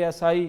ASI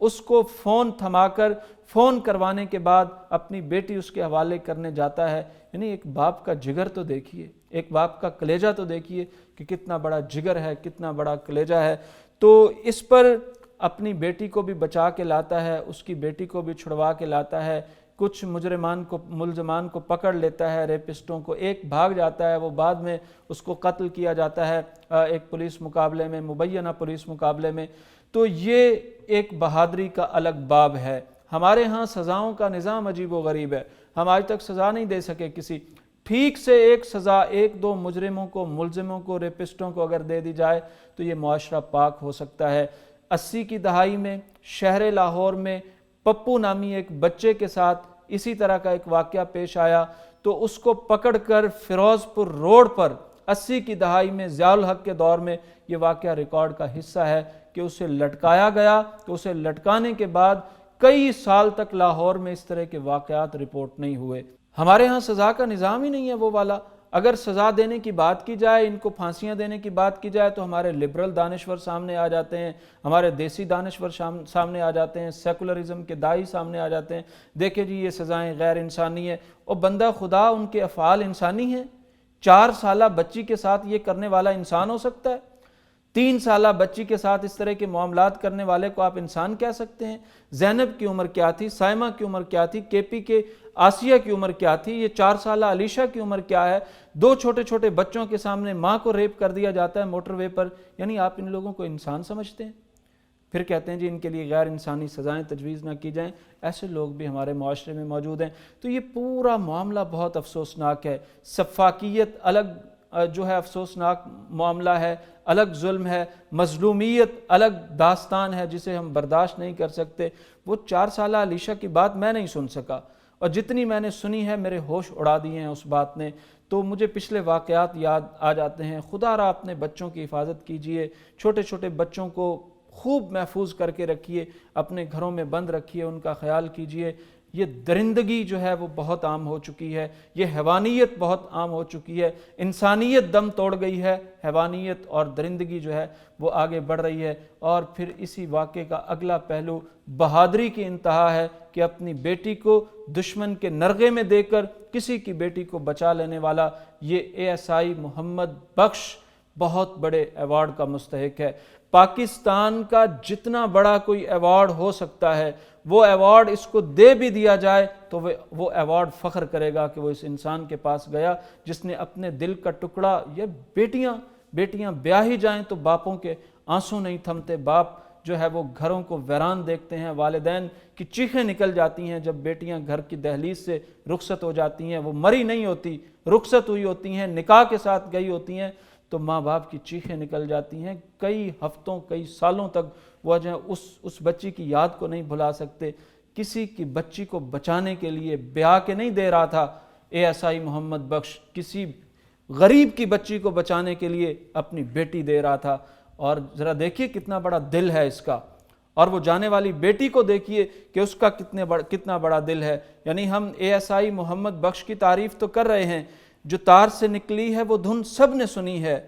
اس کو phone تھما کر phone کروانے کے بعد اپنی بیٹی اس کے حوالے کرنے جاتا ہے۔ یعنی ایک باپ کا جگر تو دیکھیے، ایک باپ کا کلیجہ تو دیکھیے کہ کتنا بڑا جگر ہے، کتنا بڑا کلیجہ ہے۔ تو اس پر اپنی بیٹی کو بھی بچا کے لاتا ہے، اس کی بیٹی کو بھی چھڑوا کے لاتا ہے، کچھ ملزمان کو پکڑ لیتا ہے، ریپسٹوں کو، ایک بھاگ جاتا ہے، وہ بعد میں اس کو قتل کیا جاتا ہے ایک پولیس مقابلے میں، مبینہ پولیس مقابلے میں۔ تو یہ ایک بہادری کا الگ باب ہے۔ ہمارے ہاں سزاؤں کا نظام عجیب و غریب ہے، ہم آج تک سزا نہیں دے سکے کسی، ٹھیک سے ایک سزا ایک دو مجرموں کو، ملزموں کو، ریپسٹوں کو اگر دے دی جائے تو یہ معاشرہ پاک ہو سکتا ہے۔ 80 کی دہائی میں شہر لاہور میں پپو نامی ایک بچے کے ساتھ اسی طرح کا ایک واقعہ پیش آیا، تو اس کو پکڑ کر فیروز پور روڈ پر 80 کی دہائی میں ضیاء الحق کے دور میں یہ واقعہ ریکارڈ کا حصہ ہے کہ اسے لٹکایا گیا، تو اسے لٹکانے کے بعد کئی سال تک لاہور میں اس طرح کے واقعات رپورٹ نہیں ہوئے۔ ہمارے ہاں سزا کا نظام ہی نہیں ہے وہ والا۔ اگر سزا دینے کی بات کی جائے، ان کو پھانسیاں دینے کی بات کی جائے تو ہمارے لبرل دانشور سامنے آ جاتے ہیں، ہمارے دیسی دانشور سامنے آ جاتے ہیں، سیکولرزم کے داعی سامنے آ جاتے ہیں، دیکھیں جی یہ سزائیں غیر انسانی ہیں، اور بندہ خدا ان کے افعال انسانی ہیں۔ 4 سالہ بچی کے ساتھ یہ کرنے والا انسان ہو سکتا ہے؟ 3 سالہ بچی کے ساتھ اس طرح کے معاملات کرنے والے کو آپ انسان کہہ سکتے ہیں؟ زینب کی عمر کیا تھی، سائمہ کی عمر کیا تھی، کے پی کے آسیہ کی عمر کیا تھی، یہ 4 سالہ علیشہ کی عمر کیا ہے؟ 2 چھوٹے چھوٹے بچوں کے سامنے ماں کو ریپ کر دیا جاتا ہے موٹر وے پر۔ یعنی آپ ان لوگوں کو انسان سمجھتے ہیں؟ پھر کہتے ہیں جی ان کے لیے غیر انسانی سزائیں تجویز نہ کی جائیں۔ ایسے لوگ بھی ہمارے معاشرے میں موجود ہیں۔ تو یہ پورا معاملہ بہت افسوسناک ہے۔ سفاکیت الگ جو ہے افسوسناک معاملہ ہے، الگ ظلم ہے، مظلومیت الگ داستان ہے جسے ہم برداشت نہیں کر سکتے۔ وہ 4 سالہ علیشہ کی بات میں نہیں سن سکا، اور جتنی میں نے سنی ہے میرے ہوش اڑا دیے ہیں اس بات نے۔ تو مجھے پچھلے واقعات یاد آ جاتے ہیں۔ خدا را اپنے بچوں کی حفاظت کیجئے، چھوٹے چھوٹے بچوں کو خوب محفوظ کر کے رکھیے، اپنے گھروں میں بند رکھیے، ان کا خیال کیجئے۔ یہ درندگی جو ہے وہ بہت عام ہو چکی ہے، یہ حیوانیت بہت عام ہو چکی ہے، انسانیت دم توڑ گئی ہے، حیوانیت اور درندگی جو ہے وہ آگے بڑھ رہی ہے۔ اور پھر اسی واقعے کا اگلا پہلو بہادری کی انتہا ہے کہ اپنی بیٹی کو دشمن کے نرغے میں دے کر کسی کی بیٹی کو بچا لینے والا یہ ASI محمد بخش بہت بڑے ایوارڈ کا مستحق ہے۔ پاکستان کا جتنا بڑا کوئی ایوارڈ ہو سکتا ہے وہ ایوارڈ اس کو دے بھی دیا جائے تو وہ ایوارڈ فخر کرے گا کہ وہ اس انسان کے پاس گیا جس نے اپنے دل کا ٹکڑا، یہ بیٹیاں بیاہ ہی جائیں تو باپوں کے آنسو نہیں تھمتے، باپ جو ہے وہ گھروں کو ویران دیکھتے ہیں، والدین کی چیخیں نکل جاتی ہیں جب بیٹیاں گھر کی دہلیز سے رخصت ہو جاتی ہیں، وہ مری نہیں ہوتی، رخصت ہوئی ہوتی ہیں، نکاح کے ساتھ گئی ہوتی ہیں، تو ماں باپ کی چیخیں نکل جاتی ہیں، کئی ہفتوں کئی سالوں تک وہ جو ہے اس بچی کی یاد کو نہیں بھلا سکتے۔ کسی کی بچی کو بچانے کے لیے بیاہ کے نہیں دے رہا تھا ASI محمد بخش، کسی غریب کی بچی کو بچانے کے لیے اپنی بیٹی دے رہا تھا۔ اور ذرا دیکھیے کتنا بڑا دل ہے اس کا، اور وہ جانے والی بیٹی کو دیکھیے کہ اس کا کتنا بڑا دل ہے۔ یعنی ہم ASI محمد بخش کی تعریف تو کر رہے ہیں، جو تار سے نکلی ہے وہ دھن سب نے سنی ہے،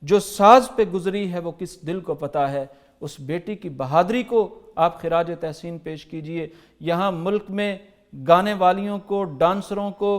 جو ساز پہ گزری ہے وہ کس دل کو پتہ ہے۔ اس بیٹی کی بہادری کو آپ خراج تحسین پیش کیجئے۔ یہاں ملک میں گانے والیوں کو، ڈانسروں کو،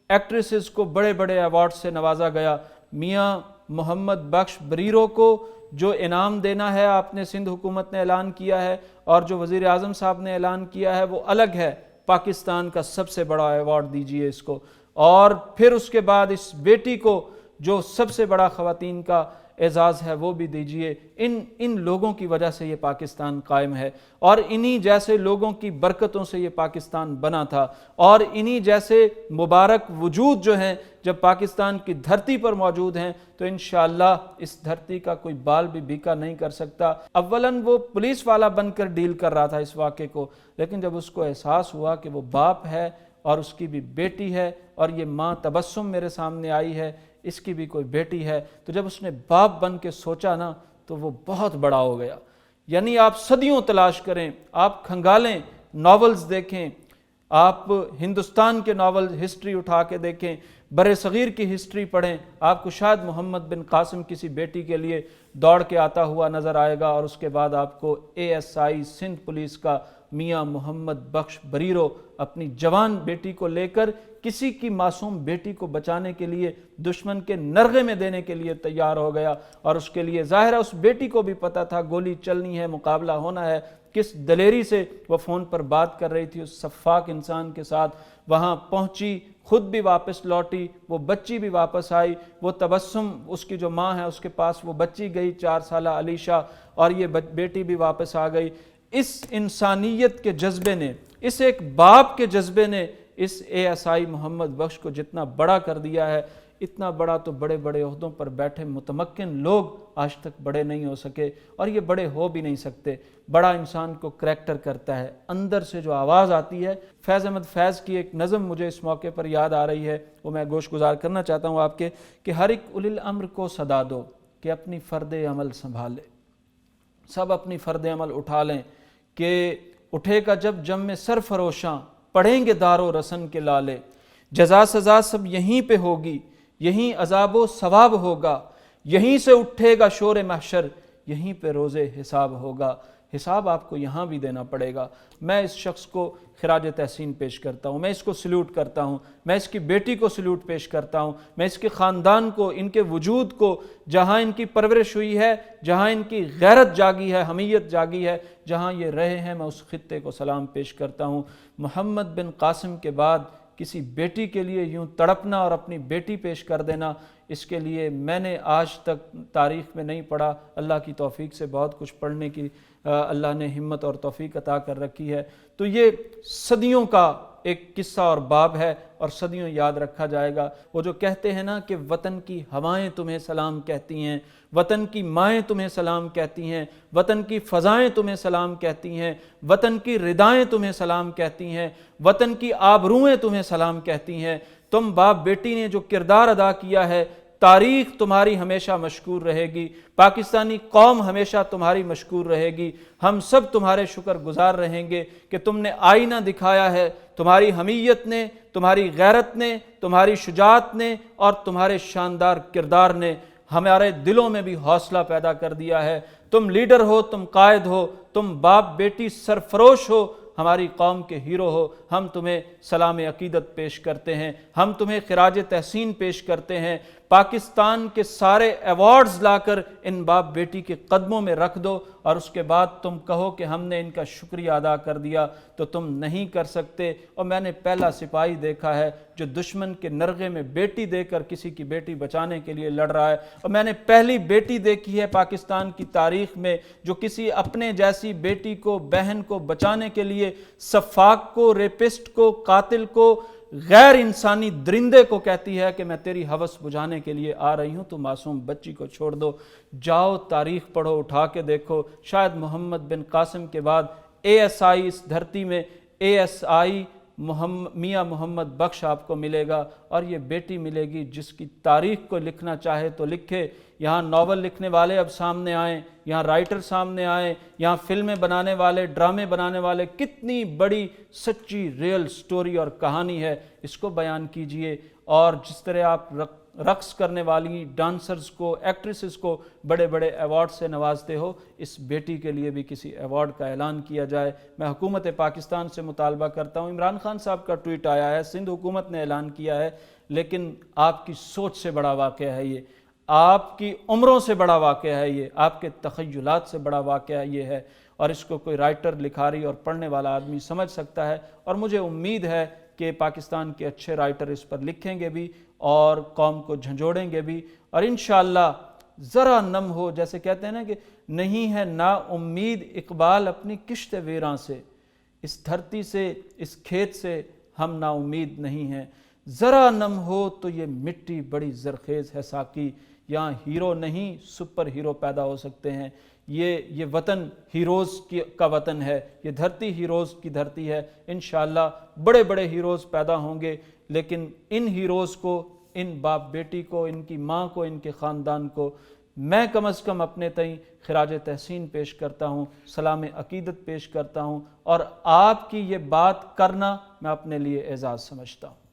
ایکٹریسز کو بڑے بڑے ایوارڈ سے نوازا گیا۔ میاں محمد بخش بریرو کو جو انعام دینا ہے آپ نے، سندھ حکومت نے اعلان کیا ہے، اور جو وزیر اعظم صاحب نے اعلان کیا ہے وہ الگ ہے، پاکستان کا سب سے بڑا ایوارڈ دیجئے اس کو۔ اور پھر اس کے بعد اس بیٹی کو جو سب سے بڑا خواتین کا اعزاز ہے وہ بھی دیجئے۔ ان لوگوں کی وجہ سے یہ پاکستان قائم ہے، اور انہی جیسے لوگوں کی برکتوں سے یہ پاکستان بنا تھا، اور انہی جیسے مبارک وجود جو ہیں جب پاکستان کی دھرتی پر موجود ہیں تو انشاءاللہ اس دھرتی کا کوئی بال بھی بیکا نہیں کر سکتا۔ اولاً وہ پولیس والا بن کر ڈیل کر رہا تھا اس واقعے کو، لیکن جب اس کو احساس ہوا کہ وہ باپ ہے اور اس کی بھی بیٹی ہے، اور یہ ماں تبسم میرے سامنے آئی ہے، اس کی بھی کوئی بیٹی ہے، تو جب اس نے باپ بن کے سوچا نا تو وہ بہت بڑا ہو گیا۔ یعنی آپ صدیوں تلاش کریں، آپ کھنگالیں، ناولز دیکھیں، آپ ہندوستان کے ناول ہسٹری اٹھا کے دیکھیں، بر صغیر کی ہسٹری پڑھیں، آپ کو شاید محمد بن قاسم کسی بیٹی کے لیے دوڑ کے آتا ہوا نظر آئے گا، اور اس کے بعد آپ کو ASI سندھ پولیس کا میاں محمد بخش بریرو اپنی جوان بیٹی کو لے کر کسی کی معصوم بیٹی کو بچانے کے لیے دشمن کے نرغے میں دینے کے لیے تیار ہو گیا، اور اس کے لیے ظاہر ہے اس بیٹی کو بھی پتا تھا گولی چلنی ہے، مقابلہ ہونا ہے، کس دلیری سے وہ فون پر بات کر رہی تھی اس سفاک انسان کے ساتھ، وہاں پہنچی، خود بھی واپس لوٹی، وہ بچی بھی واپس آئی، وہ تبسم اس کی جو ماں ہے اس کے پاس وہ بچی گئی 4 سالہ علیشہ، اور یہ بیٹی بھی واپس آ گئی۔ اس انسانیت کے جذبے نے، اس ایک باپ کے جذبے نے اس ASI محمد بخش کو جتنا بڑا کر دیا ہے، اتنا بڑا تو بڑے بڑے عہدوں پر بیٹھے متمکن لوگ آج تک بڑے نہیں ہو سکے، اور یہ بڑے ہو بھی نہیں سکتے۔ بڑا انسان کو کریکٹر کرتا ہے، اندر سے جو آواز آتی ہے۔ فیض احمد فیض کی ایک نظم مجھے اس موقع پر یاد آ رہی ہے، وہ میں گوش گزار کرنا چاہتا ہوں آپ کے، کہ ہر ایک اولی الامر کو صدا دو کہ اپنی فرد عمل سنبھالے، سب اپنی فرد عمل اٹھا لیں کہ اٹھے گا جب جم میں سرفروشاں، پڑھیں گے دار و رسن کے لالے، جزا سزا سب یہیں پہ ہوگی، یہیں عذاب و ثواب ہوگا، یہیں سے اٹھے گا شور محشر، یہیں پہ روز حساب ہوگا۔ حساب آپ کو یہاں بھی دینا پڑے گا۔ میں اس شخص کو خراج تحسین پیش کرتا ہوں، میں اس کو سلیوٹ کرتا ہوں، میں اس کی بیٹی کو سلیوٹ پیش کرتا ہوں، میں اس کے خاندان کو، ان کے وجود کو، جہاں ان کی پرورش ہوئی ہے، جہاں ان کی غیرت جاگی ہے، حمیت جاگی ہے، جہاں یہ رہے ہیں، میں اس خطے کو سلام پیش کرتا ہوں۔ محمد بن قاسم کے بعد کسی بیٹی کے لیے یوں تڑپنا اور اپنی بیٹی پیش کر دینا، اس کے لیے میں نے آج تک تاریخ میں نہیں پڑھا۔ اللہ کی توفیق سے بہت کچھ پڑھنے کی اللہ نے ہمت اور توفیق عطا کر رکھی ہے۔ تو یہ صدیوں کا ایک قصہ اور باب ہے، اور صدیوں یاد رکھا جائے گا۔ وہ جو کہتے ہیں نا کہ وطن کی ہوائیں تمہیں سلام کہتی ہیں، وطن کی مائیں تمہیں سلام کہتی ہیں، وطن کی فضائیں تمہیں سلام کہتی ہیں، وطن کی ردائیں تمہیں سلام کہتی ہیں، وطن کی آبروئیں تمہیں سلام کہتی ہیں۔ تم باپ بیٹی نے جو کردار ادا کیا ہے، تاریخ تمہاری ہمیشہ مشکور رہے گی، پاکستانی قوم ہمیشہ تمہاری مشکور رہے گی۔ ہم سب تمہارے شکر گزار رہیں گے کہ تم نے آئینہ دکھایا ہے، تمہاری حمیت نے، تمہاری غیرت نے، تمہاری شجاعت نے اور تمہارے شاندار کردار نے ہمارے دلوں میں بھی حوصلہ پیدا کر دیا ہے۔ تم لیڈر ہو، تم قائد ہو، تم باپ بیٹی سرفروش ہو، ہماری قوم کے ہیرو ہو۔ ہم تمہیں سلام عقیدت پیش کرتے ہیں، ہم تمہیں خراج تحسین پیش کرتے ہیں۔ پاکستان کے سارے ایوارڈز لا کر ان باپ بیٹی کے قدموں میں رکھ دو، اور اس کے بعد تم کہو کہ ہم نے ان کا شکریہ ادا کر دیا، تو تم نہیں کر سکتے۔ اور میں نے پہلا سپاہی دیکھا ہے جو دشمن کے نرغے میں بیٹی دے کر کسی کی بیٹی بچانے کے لیے لڑ رہا ہے، اور میں نے پہلی بیٹی دیکھی ہے پاکستان کی تاریخ میں جو کسی اپنے جیسی بیٹی کو، بہن کو بچانے کے لیے سفاک کو، ریپسٹ کو، قاتل کو، غیر انسانی درندے کو کہتی ہے کہ میں تیری ہوس بجھانے کے لیے آ رہی ہوں، تو معصوم بچی کو چھوڑ دو۔ جاؤ تاریخ پڑھو، اٹھا کے دیکھو، شاید محمد بن قاسم کے بعد ASI اس دھرتی میں ASI میاں محمد بخش آپ کو ملے گا، اور یہ بیٹی ملے گی جس کی تاریخ کو لکھنا چاہے تو لکھے۔ یہاں ناول لکھنے والے اب سامنے آئیں، یہاں رائٹر سامنے آئیں، یہاں فلمیں بنانے والے، ڈرامے بنانے والے، کتنی بڑی سچی ریل سٹوری اور کہانی ہے، اس کو بیان کیجئے۔ اور جس طرح آپ رقص کرنے والی ڈانسرز کو، ایکٹریسز کو بڑے بڑے ایوارڈ سے نوازتے ہو، اس بیٹی کے لیے بھی کسی ایوارڈ کا اعلان کیا جائے۔ میں حکومت پاکستان سے مطالبہ کرتا ہوں، عمران خان صاحب کا ٹویٹ آیا ہے، سندھ حکومت نے اعلان کیا ہے، لیکن آپ کی سوچ سے بڑا واقعہ ہے یہ، آپ کی عمروں سے بڑا واقعہ ہے یہ، آپ کے تخیلات سے بڑا واقعہ یہ ہے، اور اس کو کوئی رائٹر، لکھاری اور پڑھنے والا آدمی سمجھ سکتا ہے، اور مجھے امید ہے کہ پاکستان کے اچھے رائٹر اس پر لکھیں گے بھی اور قوم کو جھنجھوڑیں گے بھی، اور انشاءاللہ ذرا نم ہو، جیسے کہتے ہیں نا کہ نہیں ہے نا امید اقبال اپنی کشت ویراں سے، اس دھرتی سے، اس کھیت سے ہم نا امید نہیں ہیں، ذرا نم ہو تو یہ مٹی بڑی زرخیز ہے ساقی، یہاں ہیرو نہیں سپر ہیرو پیدا ہو سکتے ہیں، یہ وطن ہیروز کا وطن ہے، یہ دھرتی ہیروز کی دھرتی ہے، انشاءاللہ بڑے بڑے ہیروز پیدا ہوں گے، لیکن ان ہیروز کو، ان باپ بیٹی کو، ان کی ماں کو، ان کے خاندان کو میں کم از کم اپنے تئیں خراج تحسین پیش کرتا ہوں، سلام عقیدت پیش کرتا ہوں، اور آپ کی یہ بات کرنا میں اپنے لیے اعزاز سمجھتا ہوں۔